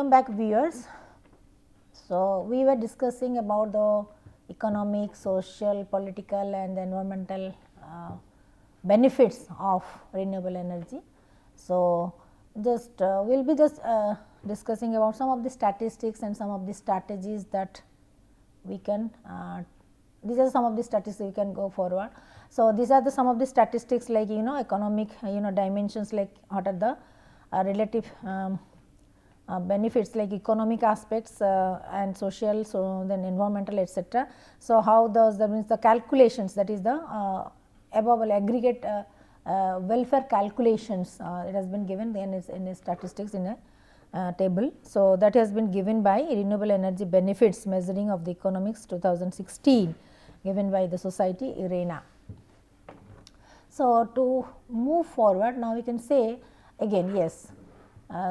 welcome back viewers. So, we were discussing about the economic, social, political and environmental benefits of renewable energy. So, just we will be just discussing about some of the statistics and some of the strategies that we can these are some of the statistics we can go forward. So, these are the some of the statistics like economic dimensions, like what are the relative benefits like economic aspects and social, so then environmental, etc. So, how does that means the calculations, that is the above all aggregate welfare calculations, it has been given in a statistics in a table. So, that has been given by renewable energy benefits measuring of the economics 2016 given by the society IRENA. So, to move forward now we can say again yes.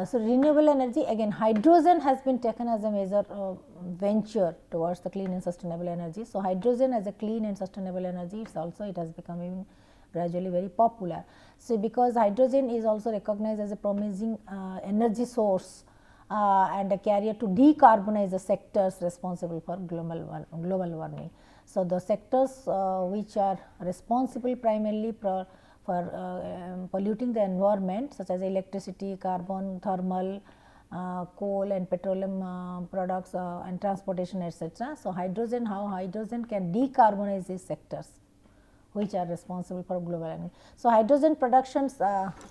So, renewable energy, again hydrogen has been taken as a major venture towards the clean and sustainable energy. So, hydrogen as a clean and sustainable energy, it has become even gradually very popular. So, because hydrogen is also recognized as a promising energy source and a carrier to decarbonize the sectors responsible for global warming. So, the sectors which are responsible primarily for polluting the environment, such as electricity, carbon, thermal, coal and petroleum products and transportation, etc. So, how hydrogen can decarbonize these sectors which are responsible for global warming. So, hydrogen production's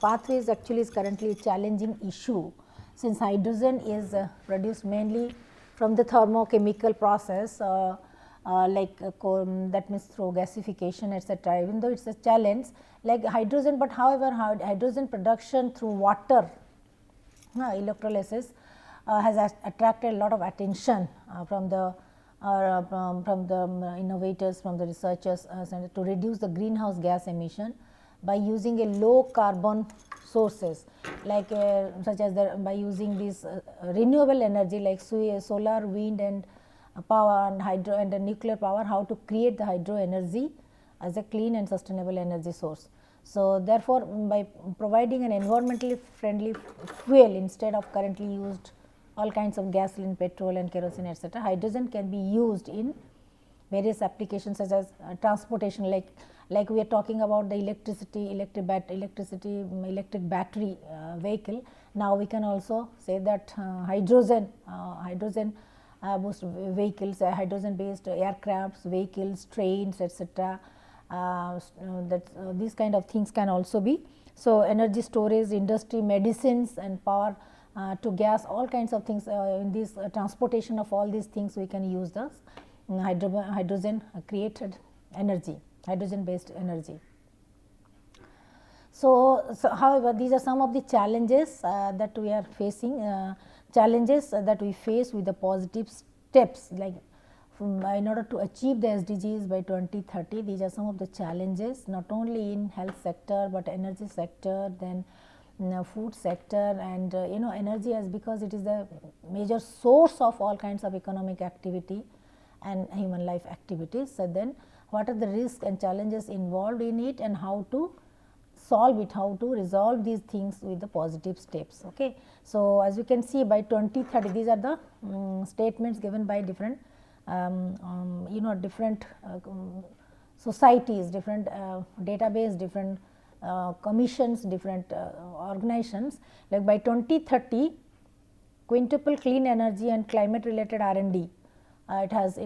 pathways actually is currently a challenging issue, since hydrogen is produced mainly from the thermochemical process that means through gasification, etc. Even though it is a challenge like hydrogen, but however hydrogen production through water electrolysis has attracted a lot of attention from the innovators, from the researchers to reduce the greenhouse gas emission by using a low carbon sources like such as by using this renewable energy like solar, wind and power and hydro and the nuclear power, how to create the hydro energy as a clean and sustainable energy source. So, therefore, by providing an environmentally friendly fuel instead of currently used all kinds of gasoline, petrol and kerosene, etc., hydrogen can be used in various applications such as transportation, like we are talking about the electric battery vehicle. Now, we can also say that hydrogen boost vehicles, hydrogen based aircrafts, vehicles, trains, etc. These kind of things can also be. So, energy storage, industry, medicines and power to gas, all kinds of things in this transportation of all these things we can use the hydrogen created energy, hydrogen based energy. So, however, these are some of the challenges that we are facing, challenges that we face with the positive steps, like in order to achieve the SDGs by 2030. These are some of the challenges not only in health sector, but energy sector, then food sector, and energy as because it is the major source of all kinds of economic activity and human life activities. So, then what are the risks and challenges involved in it and how to solve it, how to resolve these things with the positive steps. Okay. So, as we can see by 2030, these are the statements given by different different societies, different database, different commissions, different organizations, like by 2030 quintuple clean energy and climate related R&D. It has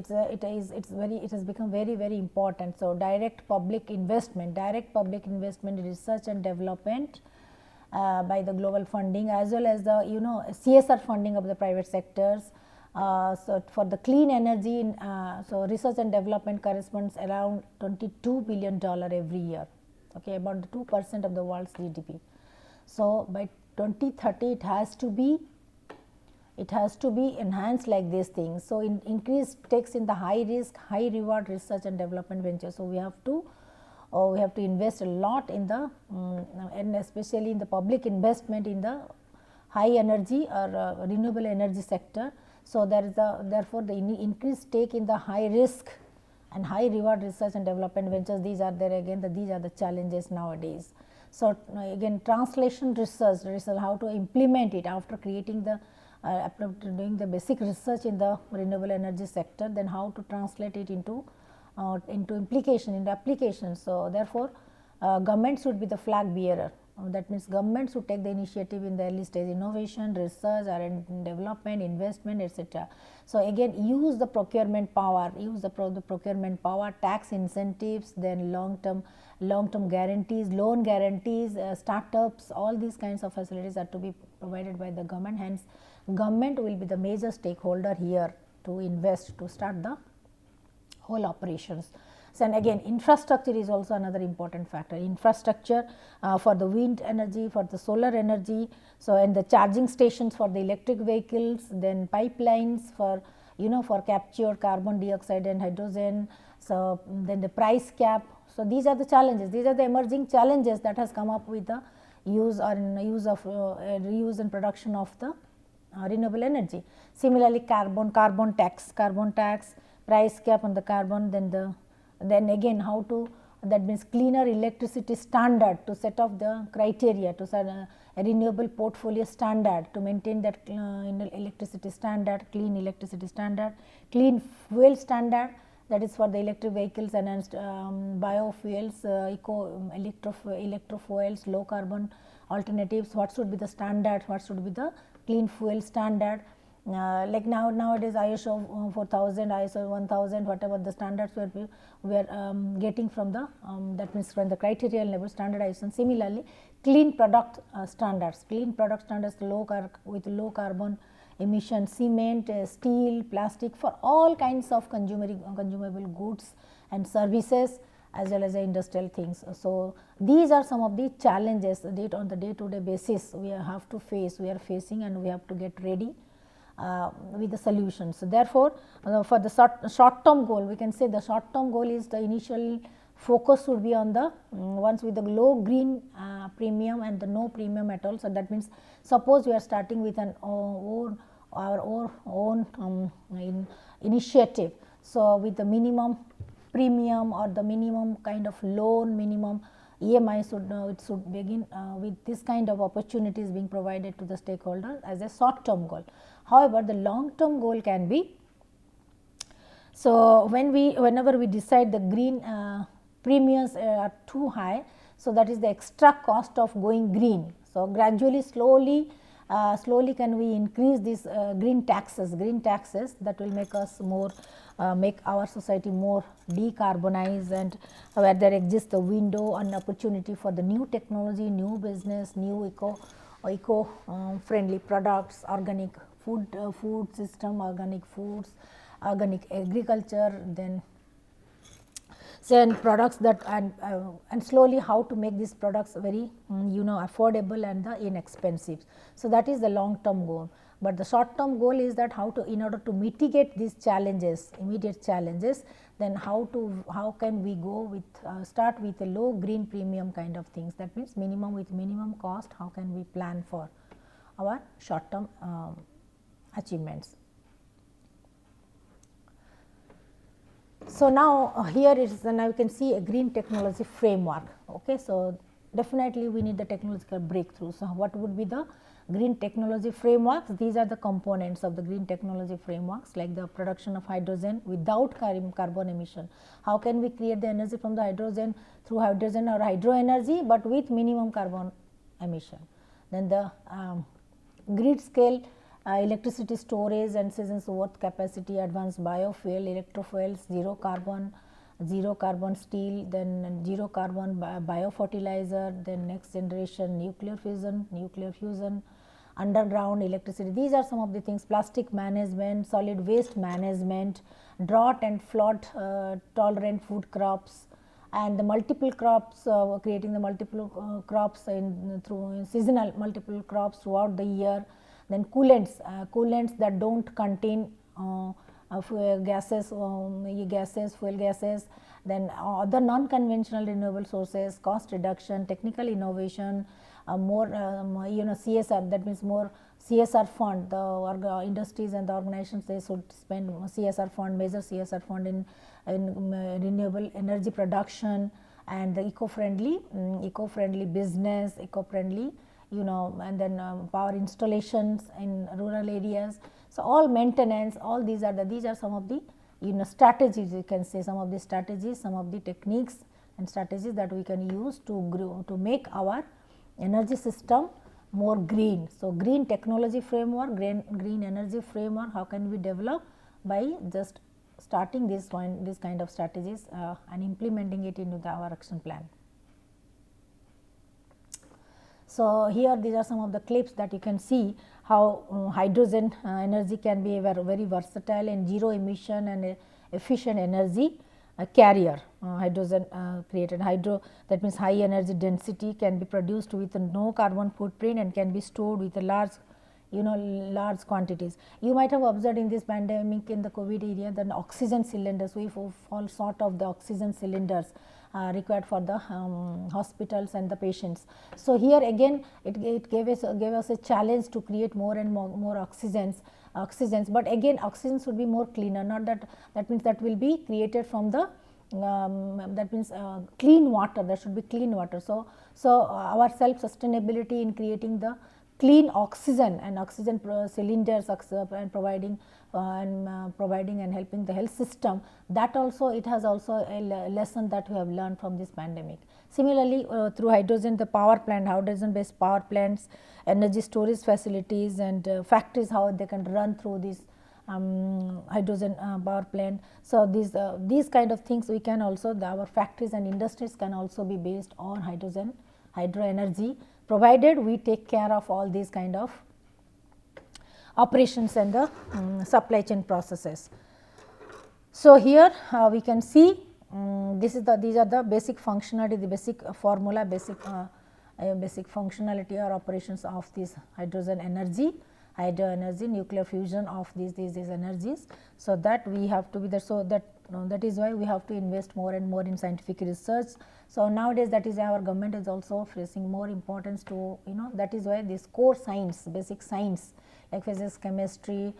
become very important. So, direct public investment in research and development by the global funding, as well as the CSR funding of the private sectors. So, for the clean energy, so research and development corresponds around $22 billion every year, okay, about 2% of the world's GDP. So, by 2030 it has to be enhanced like these things. So, increased stakes in the high risk, high reward research and development ventures. So, we have to invest a lot in the and especially in the public investment in the high energy or renewable energy sector. So, there is therefore the increased stake in the high risk and high reward research and development ventures. These are there again, these are the challenges nowadays. So, again translation research, how to implement it after creating the doing the basic research in the renewable energy sector, then how to translate it into implication, into application. So, therefore, government should be the flag bearer. That means government should take the initiative in the early stage innovation, research, R&D development, investment, etc. So, again use the procurement power, procurement power, tax incentives, then long term guarantees, loan guarantees, startups, all these kinds of facilities are to be provided by the government. Hence, government will be the major stakeholder here to invest, to start the whole operations. So, and again infrastructure is also another important factor, infrastructure for the wind energy, for the solar energy. So, and the charging stations for the electric vehicles, then pipelines for for capture carbon dioxide and hydrogen. So, then the price cap. So, these are the challenges, these are the emerging challenges that has come up with the use reuse and production of the renewable energy. Similarly, carbon tax, price cap on the carbon, then again how to, that means cleaner electricity standard, to set up the criteria, to set a renewable portfolio standard, to maintain that electricity standard, clean electricity standard, clean fuel standard, that is for the electric vehicles, enhanced biofuels, electrofuels, low carbon alternatives. What should be the standard, what should be the clean fuel standard. Like nowadays ISO 4000, ISO 1000, whatever the standards we are getting from the that means from the criteria level standardization. Similarly, clean product standards, with low carbon emission, cement, steel, plastic, for all kinds of consumable goods and services, as well as the industrial things. So, these are some of the challenges that on the day to day basis we have to face, we are facing, and we have to get ready with the solutions. So, therefore, for the short term goal, we can say the short term goal is the initial focus should be on the ones with the low green premium and the no premium at all. So, that means suppose we are starting with our own initiative. So, with the minimum premium or the minimum kind of loan, minimum EMI it should begin with this kind of opportunities being provided to the stakeholder as a short term goal. However, the long term goal can be, so whenever we decide the green premiums are too high, so that is the extra cost of going green. So, gradually slowly can we increase these green taxes that will make us more make our society more decarbonized, and where there exists a window and opportunity for the new technology, new business, new eco friendly products, organic food system, organic foods, organic agriculture, then products that and slowly how to make these products very affordable and inexpensive. So, that is the long term goal, but the short term goal is that how to, in order to mitigate these challenges, immediate challenges, then how can we go with start with a low green premium kind of things. That means minimum cost, how can we plan for our short term achievements. So, now here is, now you can see a green technology framework. Okay. So, definitely we need the technological breakthrough. So, what would be the green technology frameworks? These are the components of the green technology frameworks, like the production of hydrogen without carbon emission. How can we create the energy from the hydrogen through hydrogen or hydro energy, but with minimum carbon emission. Then the grid scale electricity storage and seasons worth capacity, advanced biofuel, electrofuels, zero carbon steel, then zero carbon biofertilizer, then next generation nuclear fusion, underground electricity. These are some of the things, plastic management, solid waste management, drought and flood tolerant food crops, and the multiple crops, creating the multiple crops through seasonal multiple crops throughout the year. Then coolants that do not contain fuel gases, then other non-conventional renewable sources, cost reduction, technical innovation, more CSR, that means more CSR fund, the industries and the organizations, they should spend CSR fund, major CSR fund in renewable energy production, and the eco-friendly business, eco-friendly and then power installations in rural areas. So, all maintenance, all these are some of the strategies, you can say, some of the strategies, some of the techniques and strategies that we can use to grow, to make our energy system more green. So, green technology framework, green energy framework, how can we develop? By just starting this kind of strategies and implementing it into our action plan. So, here these are some of the clips that you can see how hydrogen energy can be a very versatile and zero emission and efficient energy carrier. Hydrogen created that means high energy density, can be produced with no carbon footprint and can be stored with a large quantities. You might have observed in this pandemic, in the COVID area, that oxygen cylinders, we fall short of the oxygen cylinders required for the hospitals and the patients. So, here again it gave us a challenge to create more and more oxygens, but again oxygen should be more cleaner, not that means that will be created from the that means clean water, there should be clean water. So, our self sustainability in creating the clean oxygen and oxygen cylinders and providing and helping the health system, that also it has also a lesson that we have learned from this pandemic. Similarly, through hydrogen, the power plant, hydrogen based power plants, energy storage facilities and factories, how they can run through this hydrogen power plant. So, these kind of things we can also, our factories and industries can also be based on hydro energy, provided we take care of all these kind of operations and the supply chain processes. So, here we can see these are the basic functionality, the basic formula, basic functionality or operations of this hydrogen energy, nuclear fusion of these energies. So, that we have to be there. So, that is why we have to invest more and more in scientific research. So, nowadays that is our government is also facing more importance to that is why this core science, basic science like physics, chemistry,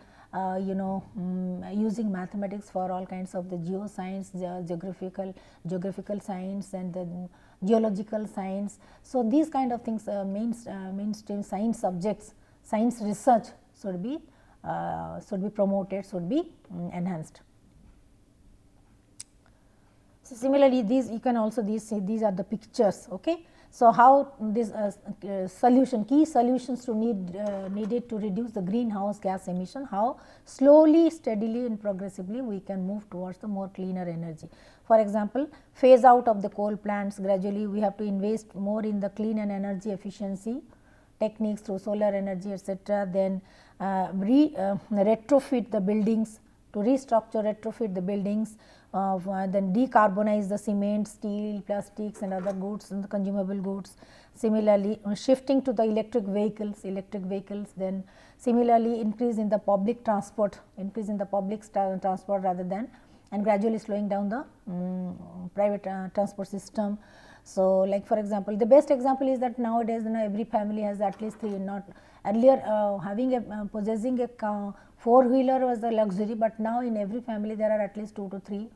using mathematics for all kinds of the geoscience, geographical science and the geological science. So, these kind of things mainstream science subjects, science research should be promoted, should be enhanced. So, similarly, these you can also these are the pictures. Okay. So, how this key solutions to needed to reduce the greenhouse gas emission, how slowly, steadily and progressively we can move towards the more cleaner energy. For example, phase out of the coal plants, gradually we have to invest more in the clean and energy efficiency techniques through solar energy, etc. Then retrofit the buildings, to restructure, retrofit the buildings, then decarbonize the cement, steel, plastics and other goods and the consumable goods. Similarly, shifting to the electric vehicles, then similarly increase in the public transport, rather than, and gradually slowing down the private transport system. So, like for example, the best example is that nowadays every family has at least 3, not earlier possessing a 4-wheeler was a luxury, but now in every family there are at least 2 to 3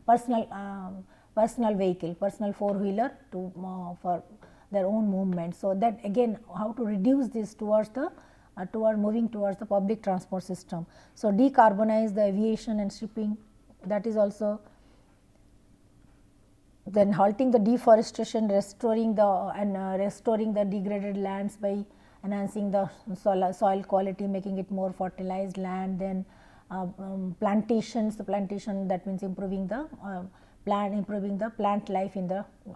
personal vehicle, personal 4-wheeler for their own movement. So, that again how to reduce this towards the moving towards the public transport system. So, decarbonize the aviation and shipping, that is also. Then halting the deforestation, restoring the degraded lands by enhancing the soil quality, making it more fertilized land. Then plantations, that means improving the plant life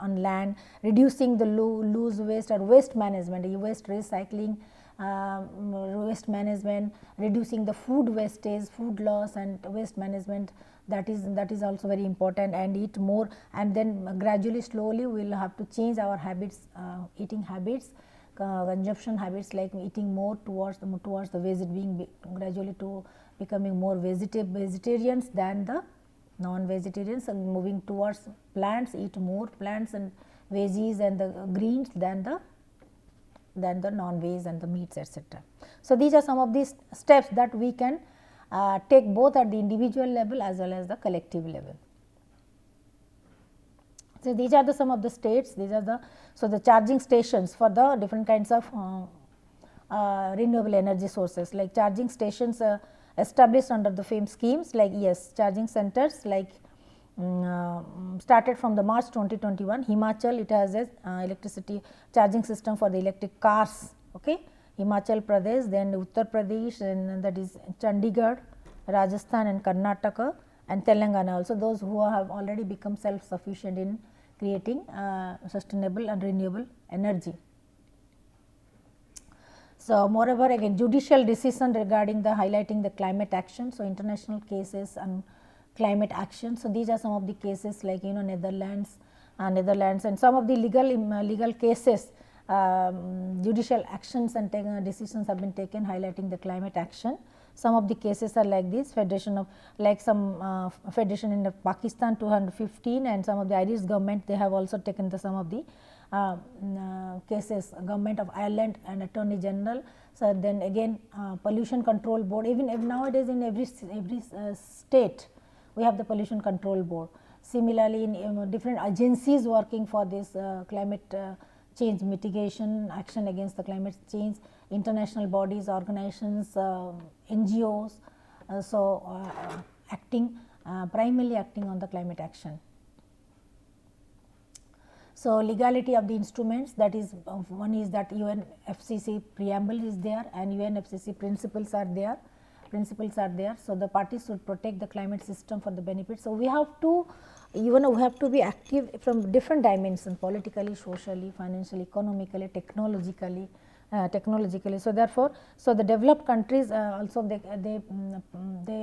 on land, reducing the loose waste or waste management, waste recycling, waste management, reducing the food wastage, food loss and waste management, that is also very important, and eat more, and then gradually slowly we will have to change our habits, eating habits, consumption habits, like eating more towards the gradually to becoming more vegetarians than the non-vegetarians, and moving towards plants, eat more plants and veggies and the greens than the non-veg and the meats, etc. So, these are some of these steps that we can take both at the individual level as well as the collective level. So, these are the some of the states, these are the, so the charging stations for the different kinds of renewable energy sources, like charging stations established under the FAME schemes, like yes, charging centers like started from the March 2021. Himachal, it has a electricity charging system for the electric cars. Okay. Himachal Pradesh, then Uttar Pradesh, and that is Chandigarh, Rajasthan and Karnataka, and Telangana also, those who have already become self sufficient in creating sustainable and renewable energy. So, moreover, again judicial decision regarding the highlighting the climate action. So, international cases and climate action. So, these are some of the cases like Netherlands and some of the legal cases, judicial actions and decisions have been taken highlighting the climate action. Some of the cases are like this, federation of like some federation in Pakistan 215, and some of the Irish government, they have also taken the some of the cases, government of Ireland and Attorney General. So, then again pollution control board, even nowadays in every state we have the pollution control board. Similarly, in different agencies working for this climate change mitigation, action against the climate change, international bodies, organizations, NGOs, acting primarily acting on the climate action. So, legality of the instruments, that is one is that UNFCCC preamble is there and UNFCCC principles are there. So, the parties should protect the climate system for the benefit. So, we have to we have to be active from different dimensions, politically, socially, financially, economically, technologically. So, therefore, so the developed countries also they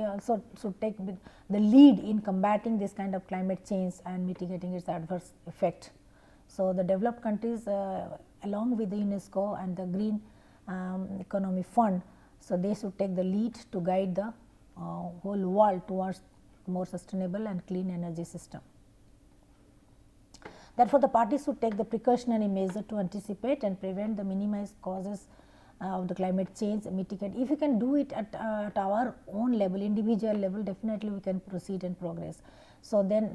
also should take the lead in combating this kind of climate change and mitigating its adverse effect. So, the developed countries along with the UNESCO and the Green Economy Fund, so they should take the lead to guide the whole world towards more sustainable and clean energy system. Therefore, the parties should take the precautionary measure to anticipate and prevent the minimize causes of the climate change, mitigate. If we can do it at our own level, individual level, definitely we can proceed and progress. So, then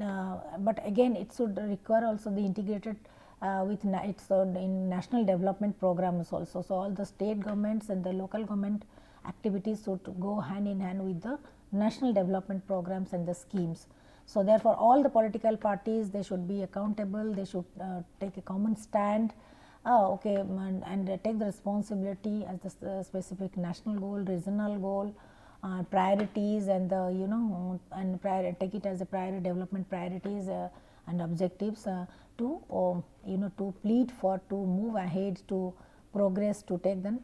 but again it should require also the integrated with in national development programs also. So, all the state governments and the local government activities should go hand in hand with the national development programs and the schemes. So, therefore, all the political parties, they should be accountable, they should take a common stand, and take the responsibility as the specific national goal, regional goal, priorities, and the and take it as a priority development priorities and objectives to to plead for, to move ahead, to progress, to take the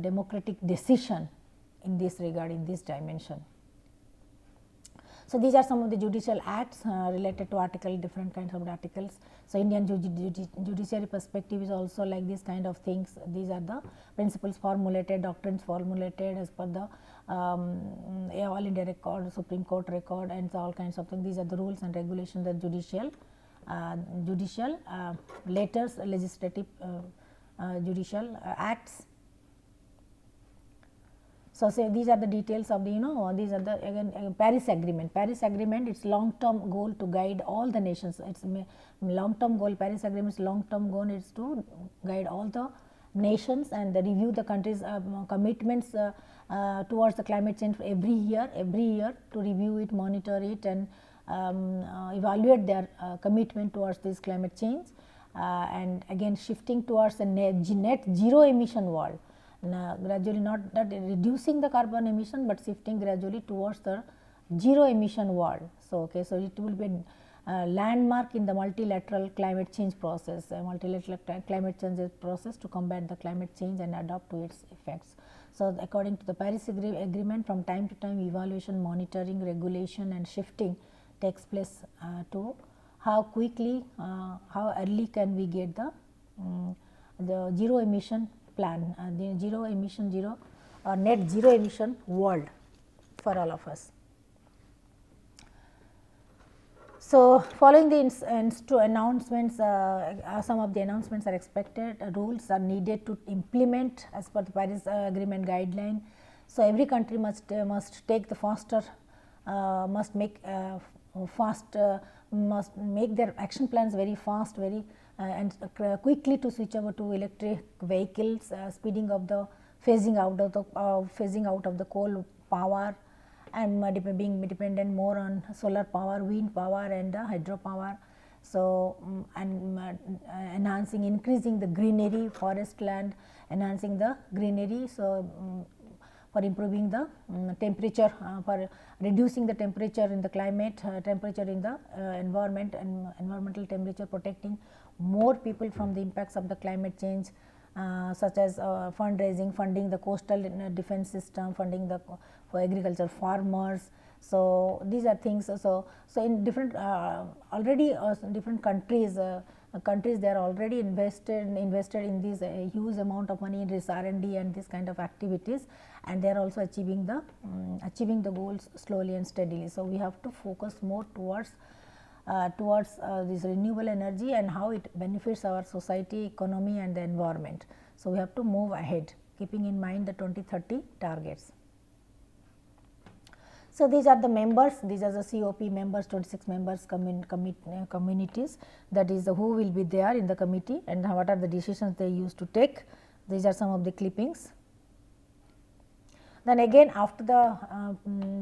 democratic decision in this regard, in this dimension. So, these are some of the judicial acts related to different kinds of articles. So, Indian judiciary perspective is also like these kind of things. These are the principles formulated, doctrines formulated as per the All India record, Supreme Court record, and so all kinds of things. These are the rules and regulations that judicial letters, legislative judicial acts. So, say these are the details of the these are the again Paris Agreement. Paris Agreement, its long term goal to guide all the nations. Its long term goal, Paris Agreement's long term goal is to guide all the nations and review the countries' commitments towards the climate change every year to review it, monitor it, and evaluate their commitment towards this climate change, and again shifting towards a net zero emission world. Gradually not reducing the carbon emission, but shifting gradually towards the zero emission world. So, so it will be a landmark in the multilateral climate change process, multilateral climate change process to combat the climate change and adapt to its effects. So, according to the Paris Agreement, from time to time evaluation, monitoring, regulation and shifting takes place to how quickly, how early can we get the zero emission plan, the zero emission or net zero emission world for all of us. So, following the announcements, some of the announcements are expected. Rules are needed to implement as per the Paris Agreement guideline. So, every country must take the faster, must make fast, must make their action plans very fast, very and quickly to switch over to electric vehicles, speeding of the phasing out of the coal power, and being dependent more on solar power, wind power, and hydropower. So, enhancing, increasing the greenery, forest land, enhancing the greenery. So, for improving the temperature, for reducing the temperature in the climate, temperature in the environment, and environmental temperature, protecting more people from the impacts of the climate change, such as fundraising, funding the coastal defense system, funding the for agriculture farmers. So, these are things. So in different already different countries they are already invested in this huge amount of money in this R&D and this kind of activities, and they are also achieving the goals slowly and steadily. So, we have to focus more towards this renewable energy and how it benefits our society, economy, and the environment. So, we have to move ahead, keeping in mind the 2030 targets. So, these are the members, these are the COP members, 26 members communities, that is who will be there in the committee and what are the decisions they used to take. These are some of the clippings. Then again, after the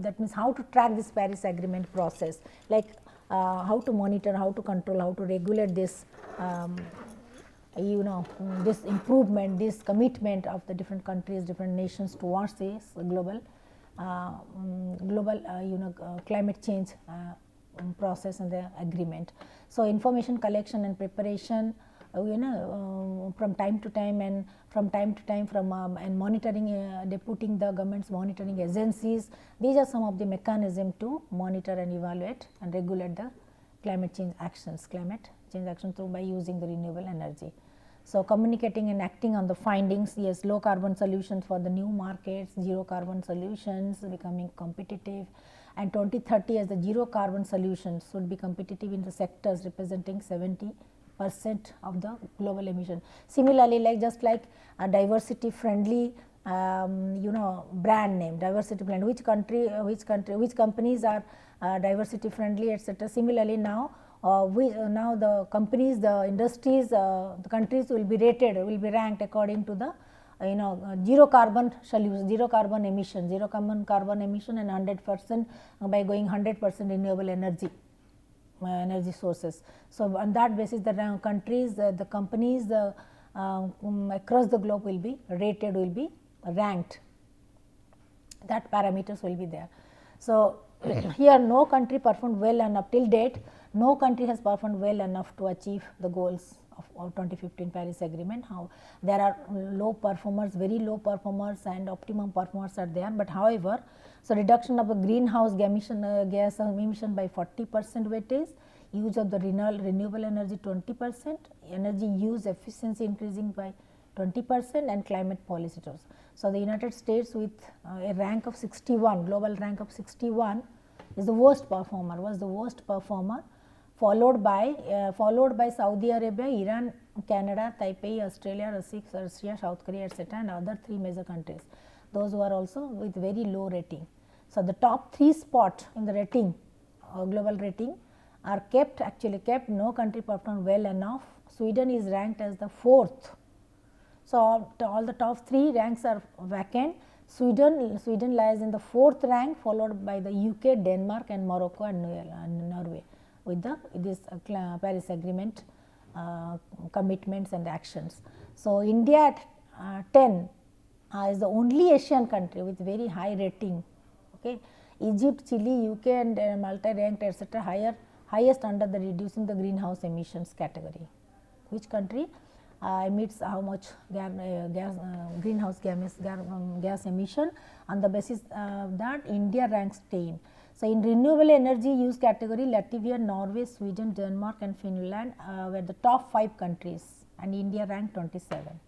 that means how to track this Paris Agreement process, like how to monitor, how to control, how to regulate this this improvement, this commitment of the different countries, different nations towards this global climate change process and the agreement. So, information collection and preparation, from time to time and and monitoring, deputing the government's monitoring agencies. These are some of the mechanism to monitor and evaluate and regulate the climate change actions through by using the renewable energy. So, communicating and acting on the findings, yes, low carbon solutions for the new markets, zero carbon solutions becoming competitive, and 2030 as the zero carbon solutions should be competitive in the sectors representing 70% of the global emission. Similarly, like just like a diversity friendly brand name, diversity brand, which companies are diversity friendly, etc. Similarly, now the companies, the industries, the countries will be ranked according to the zero carbon solution, zero carbon emission, and 100% by going 100% renewable energy sources. So, on that basis the countries, the companies across the globe will be rated, will be ranked, that parameters will be there. So, here no country performed well enough till date, no country has performed well enough to achieve the goals of 2015 Paris Agreement. How there are low performers, very low performers, and optimum performers are there, but however, so reduction of the greenhouse gas emission by 40% weightage, use of the renewable energy 20%, energy use efficiency increasing by 20%, and climate policy tools. So, the United States with a rank of 61, global rank of 61 is the worst performer, followed by Saudi Arabia, Iran, Canada, Taipei, Australia, Russia, South Korea, etc., and other 3 major countries, those who are also with very low rating. So, the top 3 spot in the rating, global rating, are kept, no country performed well enough. Sweden is ranked as the 4th. So, all the top 3 ranks are vacant. Sweden lies in the 4th rank, followed by the UK, Denmark, and Morocco and Norway with this Paris Agreement commitments and actions. So, India at 10 is the only Asian country with very high rating. Okay. Egypt, Chile, UK, and Malta ranked, etc., highest under the reducing the greenhouse emissions category. Which country emits how much greenhouse gas emission? On the basis that India ranks 10. So, in renewable energy use category, Latvia, Norway, Sweden, Denmark, and Finland were the top 5 countries, and India ranked 27.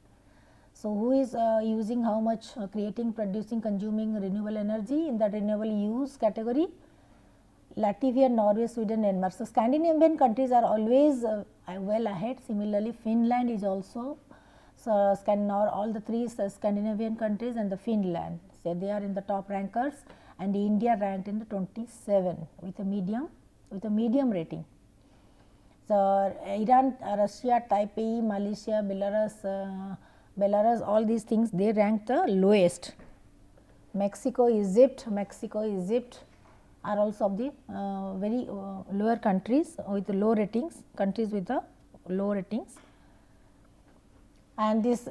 So, who is using how much, creating, producing, consuming renewable energy in the renewable use category? Latvia, Norway, Sweden, Denmark. So, Scandinavian countries are always well ahead. Similarly, Finland is also, so all the 3 Scandinavian countries and the Finland, so they are in the top rankers, and India ranked in the 27 with a medium with a medium rating. So, Iran, Russia, Taipei, Malaysia, Belarus, all these things they rank the lowest. Mexico, Egypt are also of the very lower countries with low ratings, countries with the low ratings. And this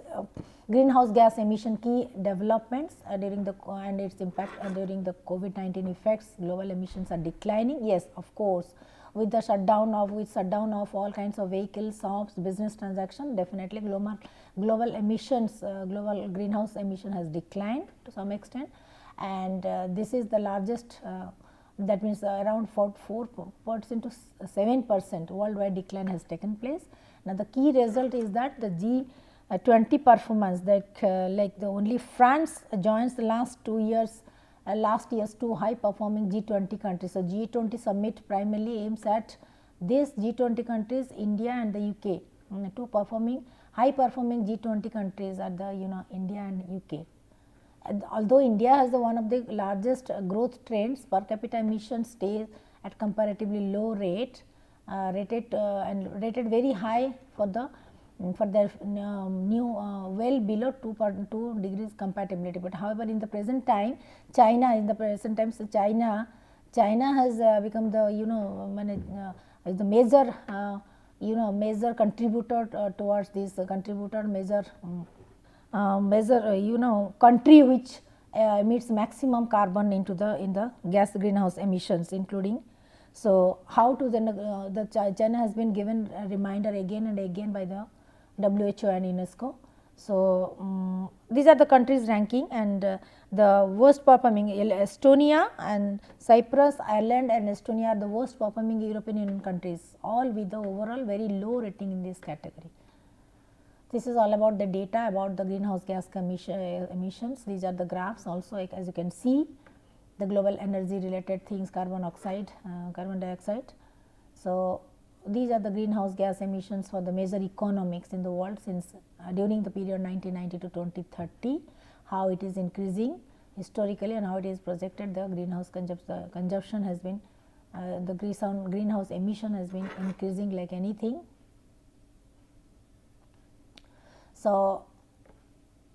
greenhouse gas emission key developments during the and its impact during the COVID-19 effects, global emissions are declining. Yes, of course, with the shutdown of all kinds of vehicles, shops, business transaction, definitely global emissions, global greenhouse emission has declined to some extent, and this is the largest. That means around 4% to 7% worldwide decline has taken place. Now, the key result is that the G20 performance, that like the only France joins the last year's two high performing G20 countries. So, G20 summit primarily aims at these G20 countries, India and the UK, two high performing G20 countries are the India and UK. And although India has one of the largest growth trends, per capita emissions stays at comparatively low rate, rated very high for their new well below 2 degrees compatibility. But however, in the present time, China has become the the major contributor towards this major country which emits maximum carbon in the gas greenhouse emissions, including. So, how to then China has been given a reminder again and again by the WHO and UNESCO. So, these are the countries ranking, and the worst performing Estonia and Cyprus, Ireland and Estonia are the worst performing European Union countries, all with the overall very low rating in this category. This is all about the data about the greenhouse gas emissions. These are the graphs also, as you can see, the global energy related things, carbon dioxide. So, these are the greenhouse gas emissions for the major economics in the world since during the period 1990 to 2030, how it is increasing historically and how it is projected. The greenhouse consumption has been the greenhouse emission has been increasing like anything. So,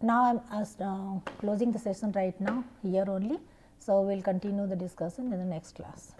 now I am closing the session right now here only. So, we will continue the discussion in the next class.